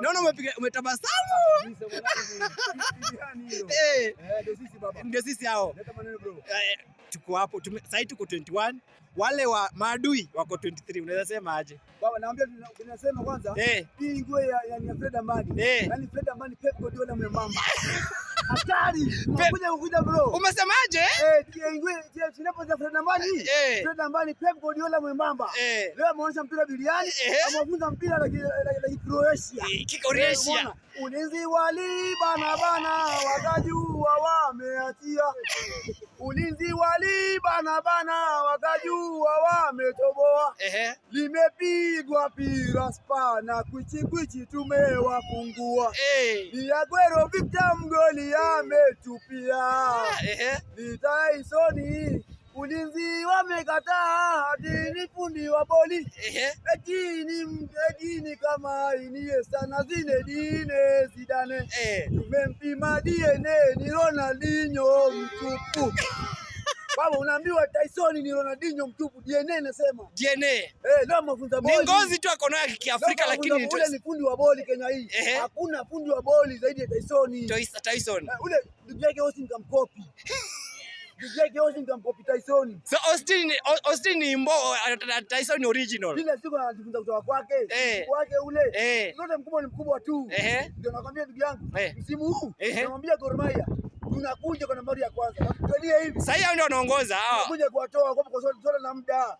Naona umetabasamu. Ndio sisi hao. Tuko hapo. Sasa tuko 21. Wale wa maadui wako 23. Unaweza sema aje? Baba naambia tunasema kwanza hii nguo ya Fred Ambani. Yaani Fred Ambani Pep Guardiola mwembamba. Hatari. Unakuja bro. Umesemaje? Nguo tunapo za Fred Ambani. Fred Ambani Pep Guardiola mwembamba. Leo ameonyesha mpira biliani, amefunza mpira la Croatia. Croatia. Ulinzi wali bana wakajua wameatia. Ulinzi wali bana wakajua wametoboa. Limepigwa pira spana kwichi tumewafungua. Ni Aguero Victor mgoli ametupia. Ni Tyson ulinzi wamekataa hadi ni fundi wa boli. Eti ni kama Iniesta na Zinedine Zidane. Tumempima DNA ni Ronaldinho mtupu. Baba unaambiwa Tyson ni Ronaldinho mtupu, DNA inasema. DNA. Leo mafunza boli. Ni ngozi tu akona ya Kiafrika lakini ule ni fundi wa boli Kenya hii. Hakuna fundi wa boli zaidi ya Tyson. Tyson. Ule ndugu yake Austin kamkopi. Tyson. So Austin ni mbo Tyson original. Kila siku anajifunza kutoka kwake. Kwake ule. Zote mkubwa ni mkubwa tu. Ndio nakwambia ndugu yangu. Msimu huu namwambia Gor Mahia tunakuja kwa nambari ya kwanza. Tukalia hivi. Sasa hao ndio wanaongoza hao. Tunakuja kuwatoa kwa swala la muda.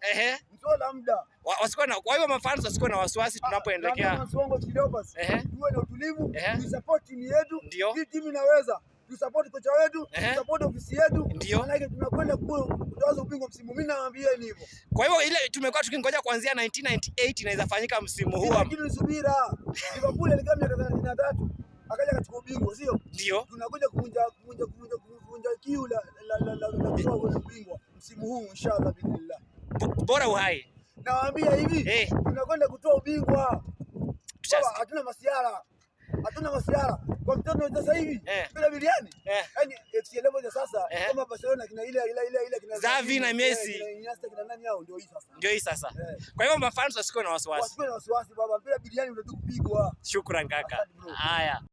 Swala la muda. Wasikuwa na kwa hivyo mafans wasikuwa na wasiwasi tunapoendelea. Tuwe na utulivu, tu support timu yetu. Hii timu inaweza. Tu support kocha wetu, tu support ofisi yetu. Maana tunakwenda kutoa ubingwa msimu. Mimi nawaambia hivyo. Kwa hivyo ile tumekuwa tukingoja kuanzia 1998 inaweza fanyika msimu huu. Lakini subira. Liverpool alikaa miaka 33 akaja akachukua ubingwa, sio? Ndio. Tunakuja kuvunja kiu la kutoa ubingwa msimu huu inshallah billah. Bora uhai. Nawaambia hivi, tunakwenda kutoa ubingwa. Hatuna masiara. Hatuna masiara. Kwa mtoto sasa hivi bila biliani. Yaani FC level ya sasa kama Barcelona kina ile kina Xavi na Messi. Iniesta kina nani hao ndio hii sasa. Ndio hii sasa. Kwa hivyo mafans wasikuwe na wasiwasi. Wasikuwe na wasiwasi baba. Bila biliani unataka kupigwa. Shukrani kaka. Haya.